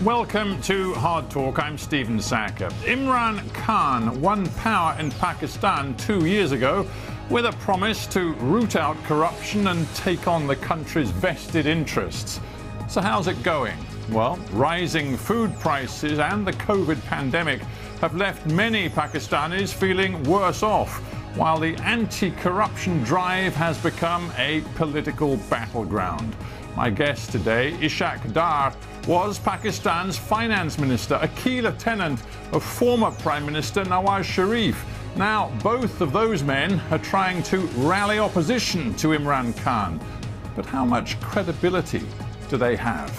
Welcome to Hard Talk. I'm Stephen Sacker. Imran Khan won power in Pakistan 2 years ago with a promise to root out corruption and take on the country's vested interests. So how's it going? Well, rising food prices and the COVID pandemic have left many Pakistanis feeling worse off, while the anti-corruption drive has become a political battleground. My guest today, Ishaq Dar, was Pakistan's finance minister, a key lieutenant of former Prime Minister Nawaz Sharif. Now, both of those men are trying to rally opposition to Imran Khan. But how much credibility do they have?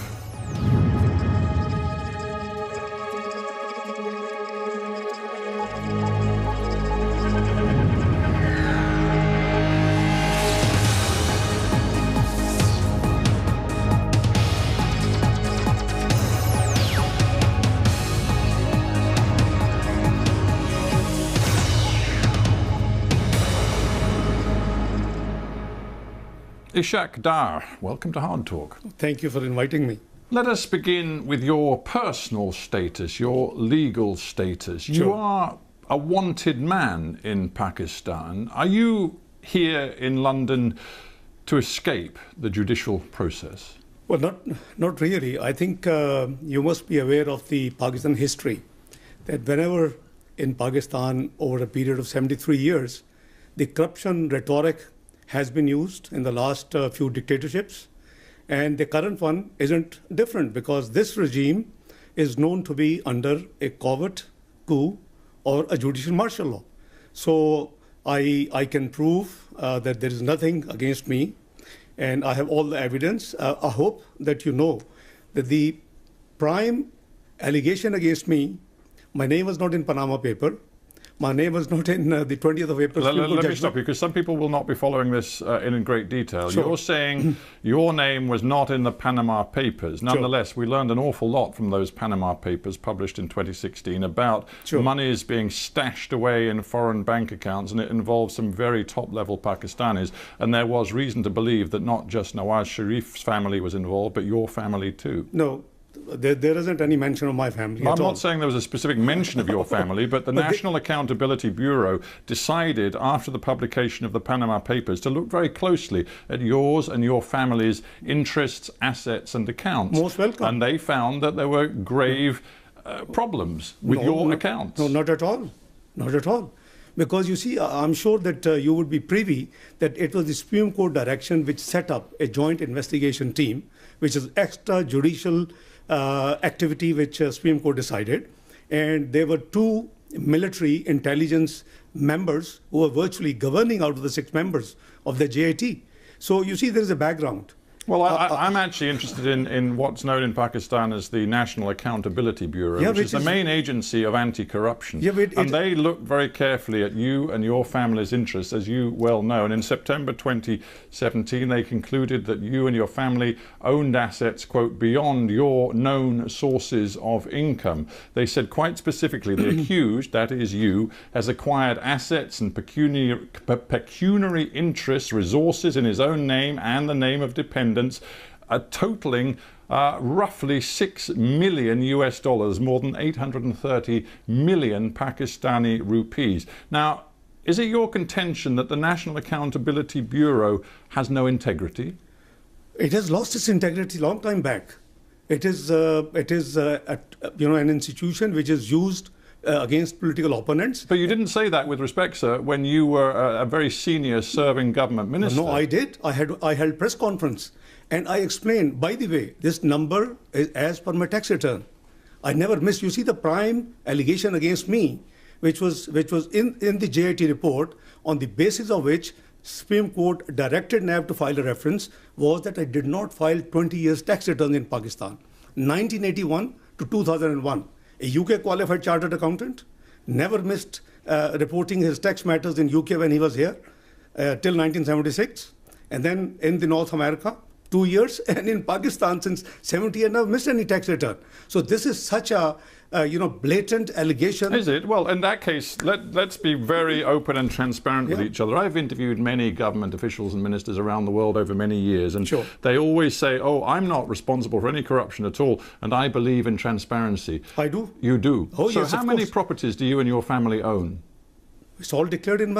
Ishaq Dar, welcome to Hard Talk. Thank you for inviting me. Let us begin with your personal status, your legal status. Sure. You are a wanted man in Pakistan. Are you here in London to escape the judicial process? Well, not really. I think you must be aware of the Pakistan history, that whenever in Pakistan over a period of 73 years, the corruption rhetoric has been used in the last few dictatorships, and the current one isn't different, because this regime is known to be under a covert coup or a judicial martial law. So I can prove that there is nothing against me, and I have all the evidence. I hope that you know that the prime allegation against me, my name was not in Panama paper. My name was not in the 20th of April. Let me stop you, because some people will not be following this in great detail. Sure. You're saying your name was not in the Panama Papers. Nonetheless, we learned an awful lot from those Panama Papers published in 2016 about monies being stashed away in foreign bank accounts, and it involved some very top-level Pakistanis. And there was reason to believe that not just Nawaz Sharif's family was involved, but your family too. No. There isn't any mention of my family. I'm not saying there was a specific mention of your family, but the National Accountability Bureau decided after the publication of the Panama Papers to look very closely at yours and your family's interests, assets and accounts. Most welcome. And they found that there were grave problems with your accounts. No, not at all. Not at all. Because you see, I'm sure that you would be privy that it was the Supreme Court direction which set up a joint investigation team, which is extrajudicial activity which Supreme Court decided. And there were 2 military intelligence members who were virtually governing out of the 6 members of the JIT. So you see, there is a background. Well, I'm actually interested in what's known in Pakistan as the National Accountability Bureau, which is the main agency of anti-corruption. And they looked very carefully at you and your family's interests, as you well know. And in September 2017, they concluded that you and your family owned assets, quote, beyond your known sources of income. They said quite specifically, the accused, that is you, has acquired assets and pecuniary interests, resources in his own name and the name of dependents, totaling roughly $6 million US dollars, more than 830 million Pakistani rupees. Now, is it your contention that the National Accountability Bureau has no integrity? It has lost its integrity long time back. It is an institution which is used against political opponents. But you didn't say that with respect, sir, when you were a very senior serving government minister. No, I did. I held press conference and I explained, by the way, this number is as per my tax return. I never missed. You see, the prime allegation against me, which was in the JIT report, on the basis of which Supreme Court directed NAB to file a reference, was that I did not file 20 years tax returns in Pakistan, 1981 to 2001. A UK qualified chartered accountant, never missed reporting his tax matters in UK when he was here till 1976. And then in the North America, 2 years, and in Pakistan since 70, I never missed any tax return. So this is such a blatant allegation. Is it? Well, in that case, let's be very open and transparent with each other. I've interviewed many government officials and ministers around the world over many years, and they always say, oh, I'm not responsible for any corruption at all, and I believe in transparency. I do. You do? Oh, so yes, how many properties do you and your family own? It's all declared in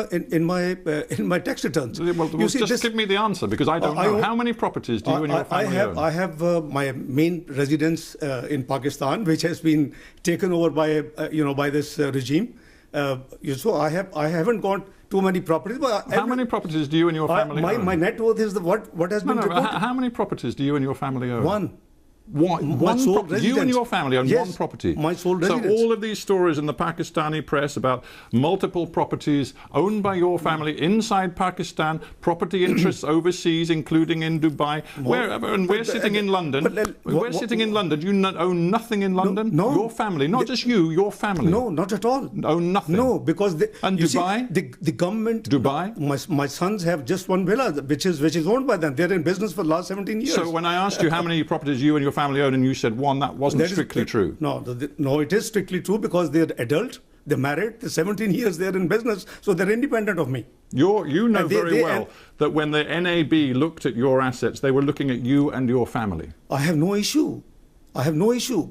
my tax returns. Well, just give me the answer, because I don't know. How many properties do you and your family own? I have my main residence in Pakistan, which has been taken over by by this regime. So I haven't got too many properties. But how many properties do you and your family own? My net worth is what has been reported. How many properties do you and your family own? One. One sole property. You and your family own one property. My sole residence. So all of these stories in the Pakistani press about multiple properties owned by your family inside Pakistan, property interests overseas, including in Dubai, wherever, and we're sitting in London. We're sitting in London. You own nothing in London? No. Your family, not just you, your family. No, not at all. Own nothing? No, because and Dubai? The government. Dubai? My sons have just one villa, which is owned by them. They're in business for the last 17 years. So when I asked you how many properties you and your family own, and you said one, that wasn't strictly true. No, it is strictly true, because they're adult, they're married, they're 17 years, they're in business, so they're independent of me. You know very well that when the NAB looked at your assets, they were looking at you and your family. I have no issue.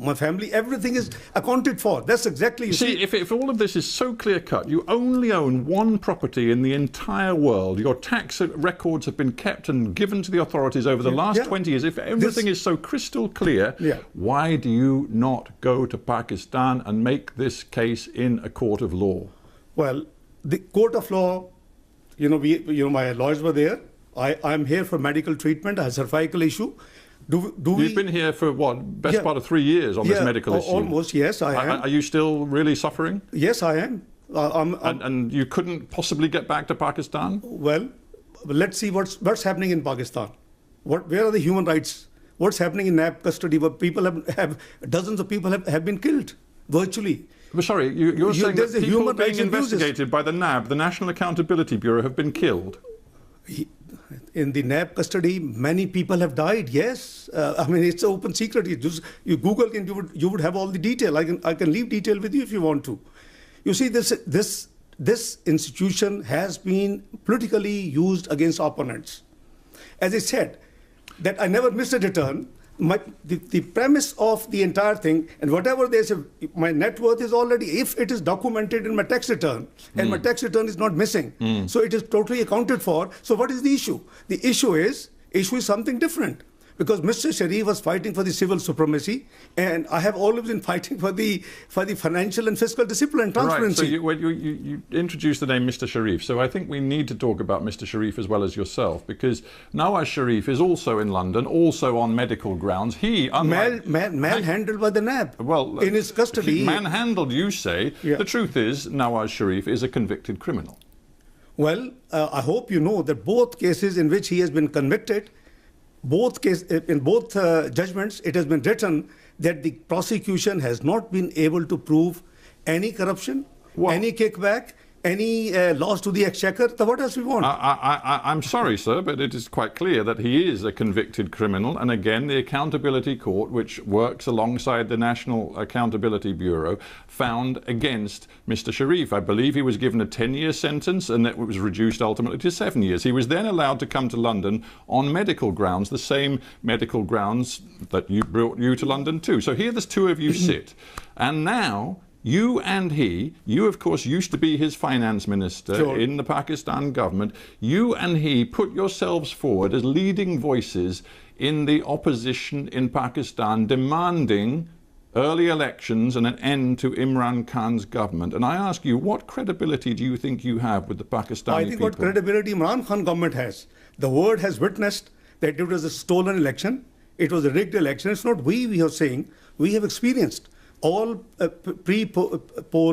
My family, everything is accounted for. That's exactly, you see. If all of this is so clear-cut, you only own one property in the entire world. Your tax records have been kept and given to the authorities over the last 20 years. If everything is so crystal clear, why do you not go to Pakistan and make this case in a court of law? Well, the court of law, my lawyers were there. I'm here for medical treatment, a cervical issue. You've been here for what, best part of 3 years on this medical issue? Almost, yes, I am. Are you still really suffering? Yes, I am. And you couldn't possibly get back to Pakistan? Well, let's see what's happening in Pakistan. Where are the human rights? What's happening in NAB custody? Where people dozens of people have been killed, virtually. But sorry, you're saying that people being investigated by the NAB, the National Accountability Bureau, have been killed? In the NAB custody, many people have died. Yes, it's an open secret. You Google and you would have all the detail. I can leave detail with you if you want to. You see, this institution has been politically used against opponents. As I said, that I never missed a return. The premise of the entire thing, and whatever they say, my net worth is already, if it is documented in my tax return, and my tax return is not missing, so it is totally accounted for. So what is the issue? The issue is something different. Because Mr. Sharif was fighting for the civil supremacy, and I have always been fighting for the financial and fiscal discipline and transparency. Right, so you introduced the name Mr. Sharif, so I think we need to talk about Mr. Sharif as well as yourself, because Nawaz Sharif is also in London, also on medical grounds. He, manhandled by the NAB, in his custody. Manhandled, you say. The truth is, Nawaz Sharif is a convicted criminal. Well, I hope you know that both cases in which he has been convicted, in both judgments, it has been written that the prosecution has not been able to prove any corruption, any kickback, any loss to the exchequer. So what else we want? I'm sorry, sir, but it is quite clear that he is a convicted criminal. And again, the Accountability Court, which works alongside the National Accountability Bureau, found against Mr. Sharif. I believe he was given a 10-year sentence, and it was reduced ultimately to 7 years. He was then allowed to come to London on medical grounds, the same medical grounds that brought you to London too. So here the two of you sit. And now, you and you of course used to be his finance minister in the Pakistan government, you and he put yourselves forward as leading voices in the opposition in Pakistan, demanding early elections and an end to Imran Khan's government. And I ask you, what credibility do you think you have with the Pakistani people? I think what credibility Imran Khan government has. The world has witnessed that it was a stolen election, it was a rigged election. It's not we are saying, we have experienced. All pre-poll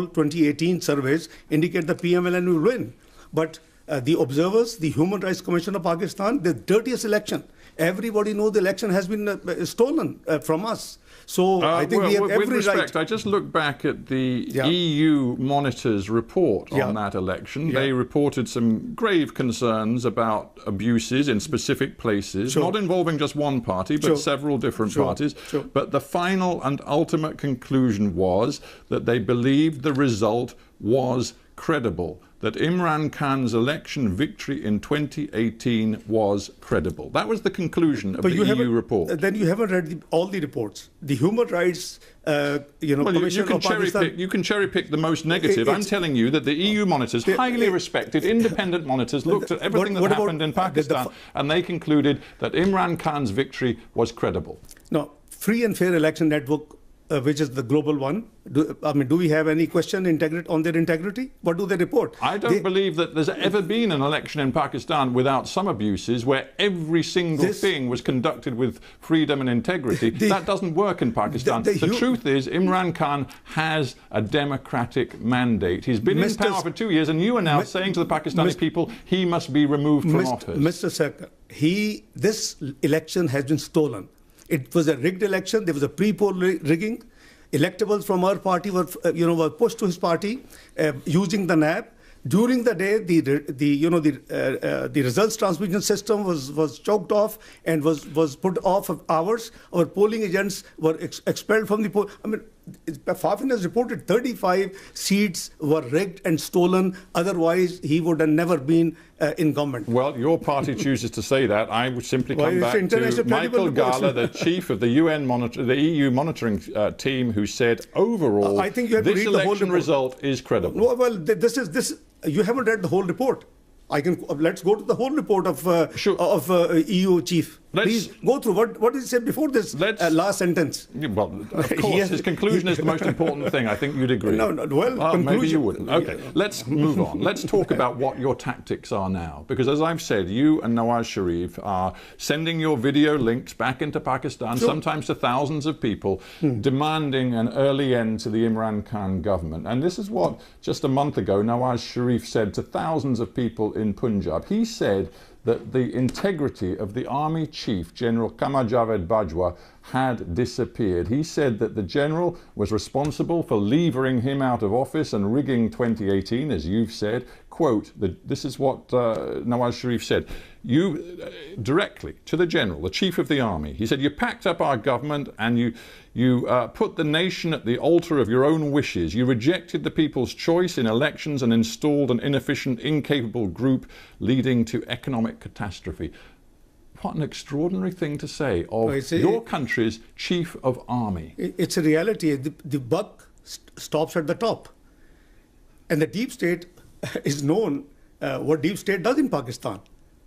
2018 surveys indicate the PMLN will win. But the observers, the Human Rights Commission of Pakistan, the dirtiest election. Everybody knows the election has been stolen from us. So I think we have every with respect, right. I just look back at the EU monitors report on that election. They reported some grave concerns about abuses in specific places, not involving just one party, but several different parties. But the final and ultimate conclusion was that they believed the result was credible, that Imran Khan's election victory in 2018 was credible. That was the conclusion of the EU report. Then you haven't read all the reports. The Human Rights Commission of Pakistan. You can cherry pick the most negative. I'm telling you that the EU monitors, highly respected, independent monitors, looked at everything that happened in Pakistan, and they concluded that Imran Khan's victory was credible. No, Free and Fair Election Network, which is the global one. Do we have any question on their integrity? What do they report? I don't believe that there's ever been an election in Pakistan without some abuses where every single thing was conducted with freedom and integrity. That doesn't work in Pakistan. The truth is Imran Khan has a democratic mandate. He's been in power for 2 years, and you are now saying to the Pakistani people he must be removed from office. Mr. Sarkar, this election has been stolen. It was a rigged election. There was a pre-poll rigging. Electables from our party were pushed to his party using the NAB. During the day, the results transmission system was choked off and was put off of hours. Our polling agents were expelled from the poll. Fafin has reported 35 seats were rigged and stolen. Otherwise, he would have never been in government. Well, your party chooses to say that. I would simply come back to Michael Gala, the chief of the the EU monitoring team, who said overall, I think you have to read the whole report. Result is credible. Well, you haven't read the whole report. Let's go to the whole report of EU chief. Please go through what did he say before this last sentence. Well, of course, his conclusion is the most important thing. I think you'd agree. Maybe you wouldn't. Okay, let's move on. Let's talk about what your tactics are now. Because as I've said, you and Nawaz Sharif are sending your video links back into Pakistan, sometimes to thousands of people, demanding an early end to the Imran Khan government. And this is what, just a month ago, Nawaz Sharif said to thousands of people in Punjab. He said that the integrity of the army chief, General Qamar Javed Bajwa, had disappeared. He said that the general was responsible for levering him out of office and rigging 2018, as you've said. Quote, this is what Nawaz Sharif said. Directly to the general, the chief of the army, he said, you packed up our government and you put the nation at the altar of your own wishes. You rejected the people's choice in elections and installed an inefficient, incapable group leading to economic catastrophe. What an extraordinary thing to say of your country's chief of army. It's a reality. The buck stops at the top. And the deep state is known what deep state does in Pakistan.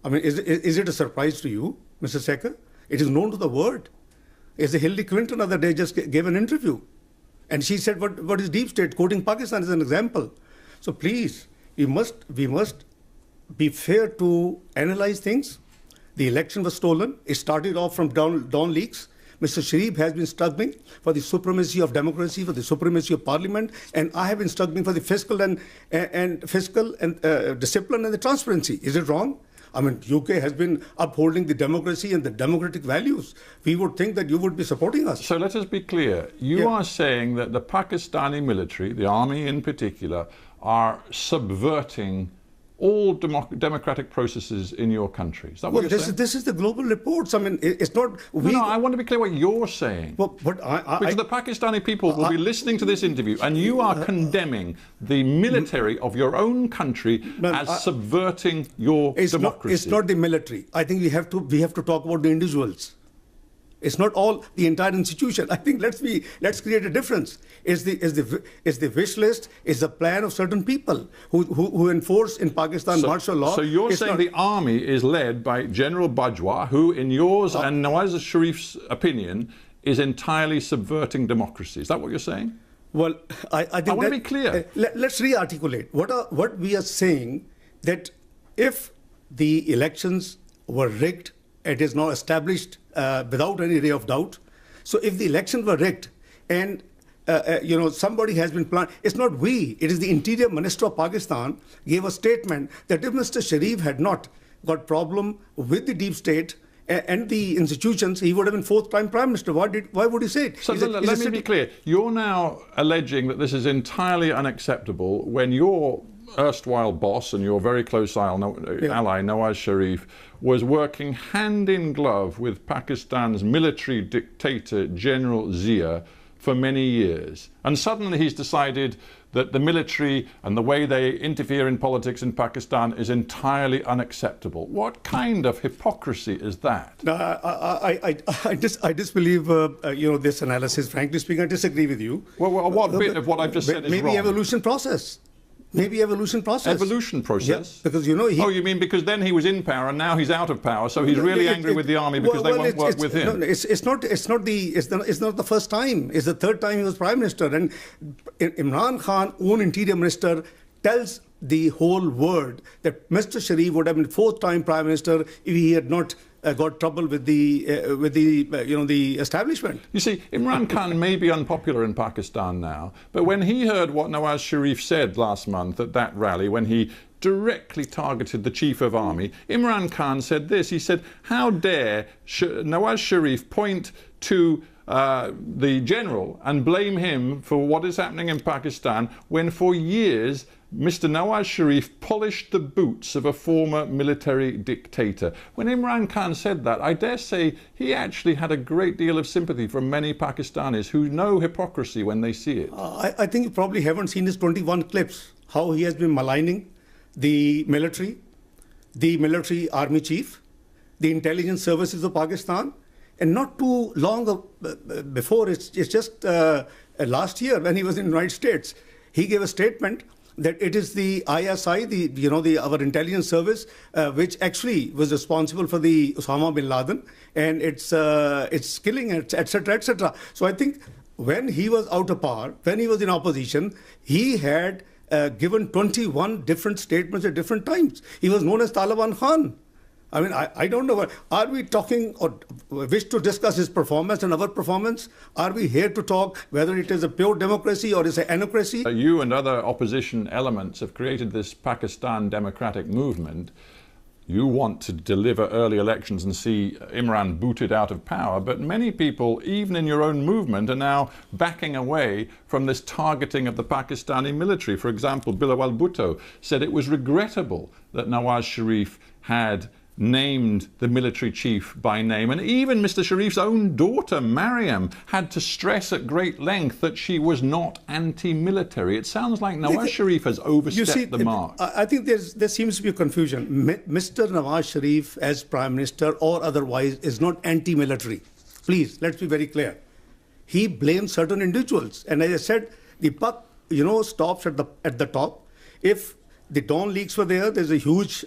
Is it a surprise to you, Mr. Sarkar? It is known to the world. Hillary Clinton the other day just gave an interview. And she said, what is deep state? Quoting Pakistan as an example. So please, we must be fair to analyze things. The election was stolen. It started off from Dawn leaks. Mr. Sharif has been struggling for the supremacy of democracy, for the supremacy of parliament, and I have been struggling for the fiscal and discipline and the transparency. Is it wrong? UK has been upholding the democracy and the democratic values. We would think that you would be supporting us. So let us be clear. You are saying that the Pakistani military, the army in particular, are subverting all democratic processes in your country. Is that what you're saying? This is the global reports. It's not... No, I want to be clear what you're saying. Because the Pakistani people will be listening to this interview, and you are condemning the military of your own country as subverting your democracy. It's not the military. I think we have to talk about the individuals. It's not all the entire institution. I think let's create a difference. It's the wish list, it's the plan of certain people who enforce in Pakistan martial law. So you're saying the army is led by General Bajwa, who in yours and Nawaz Sharif's opinion is entirely subverting democracy. Is that what you're saying? Well, I think I want to be clear. Let's re-articulate. What we are saying, that if the elections were rigged, it is now established without any ray of doubt. So if the elections were rigged and somebody has been planned. It's not we. It is the Interior Minister of Pakistan gave a statement that if Mr. Sharif had not got problem with the deep state and the institutions, he would have been fourth-time Prime Minister. Why would he say it? So let me be clear. You're now alleging that this is entirely unacceptable when your erstwhile boss and your very close ally, Nawaz Sharif, was working hand in glove with Pakistan's military dictator, General Zia, for many years. And suddenly he's decided that the military and the way they interfere in politics in Pakistan is entirely unacceptable. What kind of hypocrisy is that? No, I disbelieve this analysis. Frankly speaking, I disagree with you. Well, what bit of what I've just said is wrong? Maybe evolution process. Evolution process. Yeah, because you mean because then he was in power and now he's out of power, so he's really angry with the army because they won't work with him. No, it's not the first time. It's the third time he was Prime Minister, and Imran Khan, own Interior Minister, tells the whole world that Mr. Sharif would have been fourth-time Prime Minister if he had not got trouble with the establishment. You see, Imran Khan may be unpopular in Pakistan now, but when he heard what Nawaz Sharif said last month at that rally, when he directly targeted the Chief of Army, Imran Khan said this. He said, "How dare Nawaz Sharif point to the general and blame him for what is happening in Pakistan when for years Mr. Nawaz Sharif polished the boots of a former military dictator." When Imran Khan said that, I dare say he actually had a great deal of sympathy from many Pakistanis who know hypocrisy when they see it. I think you probably haven't seen his 21 clips, how he has been maligning the military army chief, the intelligence services of Pakistan. And not too long before, it's just last year when he was in the United States, he gave a statement that it is the ISI, our intelligence service, which actually was responsible for the Osama bin Laden and its killing, etc., etc. So I think when he was out of power, when he was in opposition, he had given 21 different statements at different times. He was known as Taliban Khan. I mean, I don't know. Are we talking or wish to discuss his performance and our performance? Are we here to talk whether it is a pure democracy or is it an anocracy? You and other opposition elements have created this Pakistan democratic movement. You want to deliver early elections and see Imran booted out of power, but many people, even in your own movement, are now backing away from this targeting of the Pakistani military. For example, Bilawal Bhutto said it was regrettable that Nawaz Sharif had named the military chief by name, and even Mr. Sharif's own daughter Mariam had to stress at great length that she was not anti-military. It sounds like Nawaz Sharif has overstepped the mark. I think there seems to be a confusion. Mr. Nawaz Sharif as Prime Minister or otherwise is not anti-military. Please, let's be very clear. He blames certain individuals, and as I said, the buck stops at the top. If the Dawn leaks were there. There's a huge,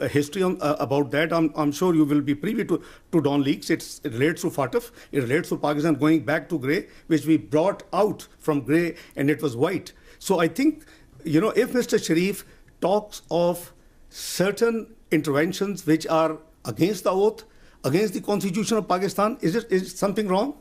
history about that. I'm sure you will be privy to Dawn leaks. It relates to FATF. It relates to Pakistan going back to grey, which we brought out from grey, and it was white. So I think, if Mr. Sharif talks of certain interventions which are against the oath, against the Constitution of Pakistan, is something wrong?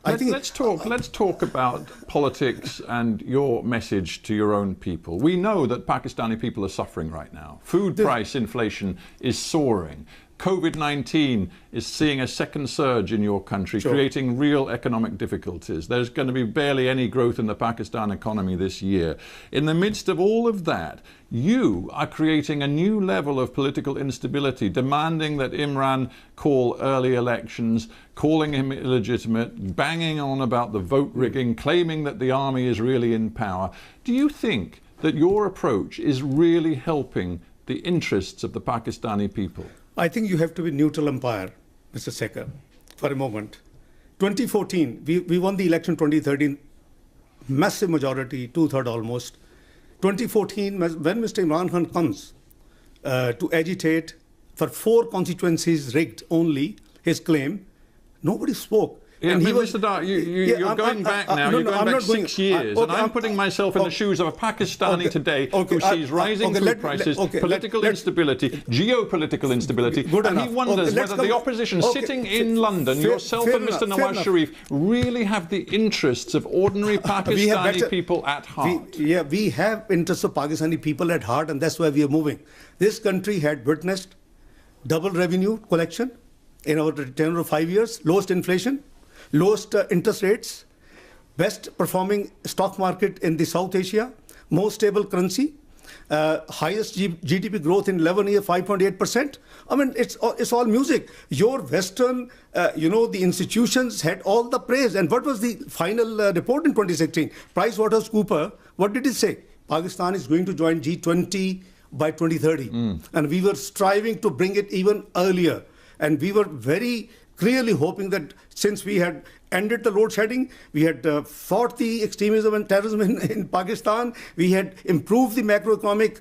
Let's talk about politics and your message to your own people. We know that Pakistani people are suffering right now. Food price inflation is soaring. COVID-19 is seeing a second surge in your country, creating real economic difficulties. There's going to be barely any growth in the Pakistan economy this year. In the midst of all of that, you are creating a new level of political instability, demanding that Imran call early elections, calling him illegitimate, banging on about the vote rigging, claiming that the army is really in power. Do you think that your approach is really helping the interests of the Pakistani people? I think you have to be neutral umpire, Mr. Sekar, for a moment. 2014, we won the election 2013, massive majority, 2/3 almost. 2014, when Mr. Imran Khan comes to agitate for 4 constituencies rigged only, his claim, nobody spoke. Yeah, and Mr. Dar, you're going back now. You're going back 6 years, and I'm putting myself in the shoes of a Pakistani today who sees rising food prices, political instability, geopolitical instability, and he wonders whether the opposition sitting in London, yourself and Mr. Nawaz Sharif, really have the interests of ordinary Pakistani people at heart. We have interests of Pakistani people at heart, and that's why we are moving. This country had witnessed double revenue collection in our tenure of 5 years, lowest inflation, lowest interest rates, best performing stock market in the South Asia, most stable currency, highest GDP growth in 11 years, 5.8%. I mean, it's all music. Your Western, the institutions had all the praise. And what was the final report in 2016? PricewaterhouseCoopers, what did it say? Pakistan is going to join G20 by 2030. And we were striving to bring it even earlier. And we were very clearly hoping that since we had ended the load shedding, we had fought the extremism and terrorism in Pakistan, we had improved the macroeconomic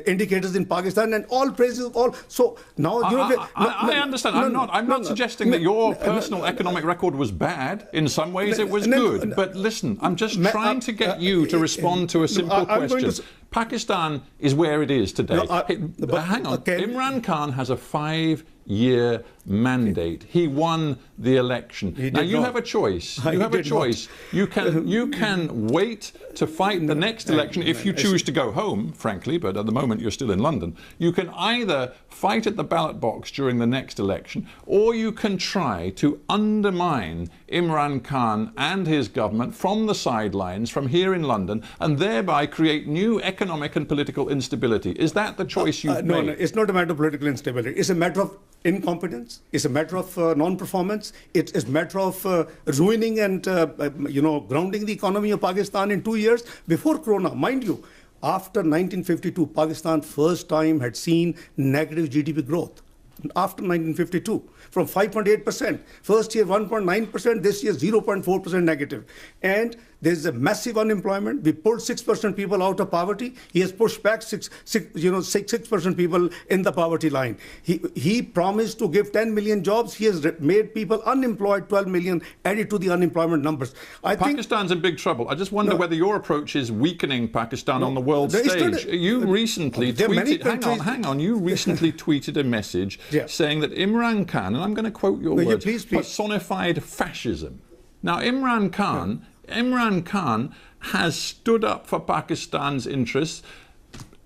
indicators in Pakistan, and all praises, all. So now, I understand. I'm not suggesting that your personal economic record was bad. In some ways, it was good. But listen, I'm just trying to get you to respond to a simple question. Pakistan is where it is today. Hang on. Imran Khan has a 5-year mandate. He won the election. Now you have a choice. You have a choice. You can wait to fight the next election if you choose to go home, frankly, but at the moment you're still in London. You can either fight at the ballot box during the next election, or you can try to undermine Imran Khan and his government from the sidelines, from here in London, and thereby create new economic and political instability. Is that the choice you've made? No, it's not a matter of political instability. It's a matter of incompetence. It's a matter of non-performance. It's a matter of ruining and grounding the economy of Pakistan in 2 years before Corona. Mind you, after 1952, Pakistan first time had seen negative GDP growth. After 1952, from 5.8%, first year 1.9%, this year 0.4% negative. And there's a massive unemployment. We pulled 6% people out of poverty. He has pushed back 6% people in the poverty line. He promised to give 10 million jobs. He has made people unemployed, 12 million added to the unemployment numbers. Pakistan's in big trouble. I just wonder whether your approach is weakening Pakistan on the world stage. You recently tweeted, hang on, you recently tweeted a message saying that Imran Khan, and I'm going to quote your words, personified fascism. Now, Imran Khan has stood up for Pakistan's interests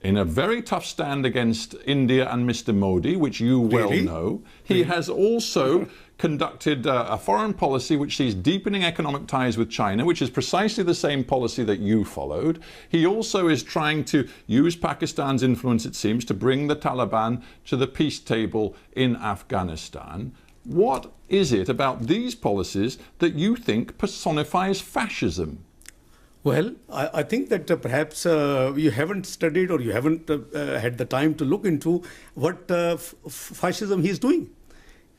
in a very tough stand against India and Mr. Modi, which you well know. He has also conducted a foreign policy which sees deepening economic ties with China, which is precisely the same policy that you followed. He also is trying to use Pakistan's influence, it seems, to bring the Taliban to the peace table in Afghanistan. What is it about these policies that you think personifies fascism? Well, I think that perhaps you haven't studied or you haven't had the time to look into what fascism he's doing.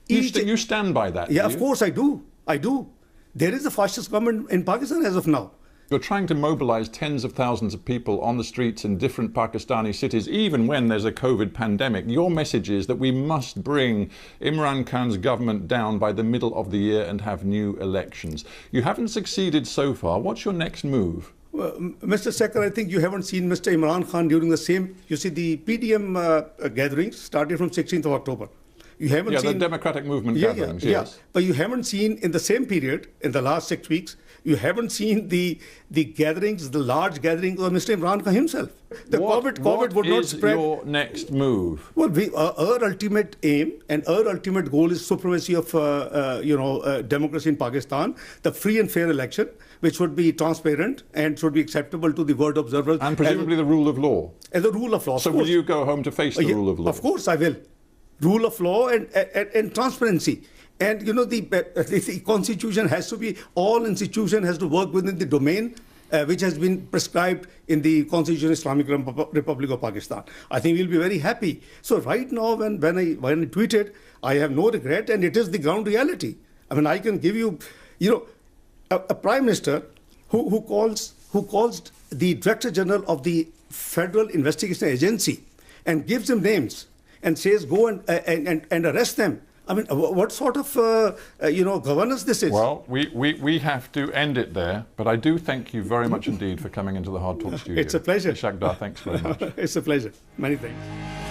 You stand by that? Yeah, of course I do. I do. There is a fascist government in Pakistan as of now. You're trying to mobilize tens of thousands of people on the streets in different Pakistani cities, even when there's a COVID pandemic. Your message is that we must bring Imran Khan's government down by the middle of the year and have new elections. You haven't succeeded so far. What's your next move? Well, Mr. Sekhar, I think you haven't seen Mr. Imran Khan during the same, you see, the PDM gatherings started from 16th of October. You haven't seen the Democratic Movement gatherings, yes. But you haven't seen in the same period, in the last 6 weeks, you haven't seen the gatherings, the large gatherings of Mr. Imran Khan himself. COVID would not spread. What is your next move? Well, our ultimate aim and our ultimate goal is supremacy of democracy in Pakistan, the free and fair election, which would be transparent and should be acceptable to the world observers. And presumably the rule of law. And the rule of law. So will you go home to face the rule of law? Of course I will. Rule of law and transparency. And the constitution has to be, all institution has to work within the domain which has been prescribed in the Constitution of Islamic Republic of Pakistan. I think we'll be very happy. So right now when I tweeted, I have no regret, and it is the ground reality. I mean, I can give you, a prime minister who calls the Director General of the Federal Investigation Agency and gives them names and says go and arrest them. I mean, what sort of, governance this is? Well, we have to end it there, but I do thank you very much indeed for coming into the Hard Talk studio. It's a pleasure. Ishaq Dar, thanks very much. It's a pleasure. Many thanks.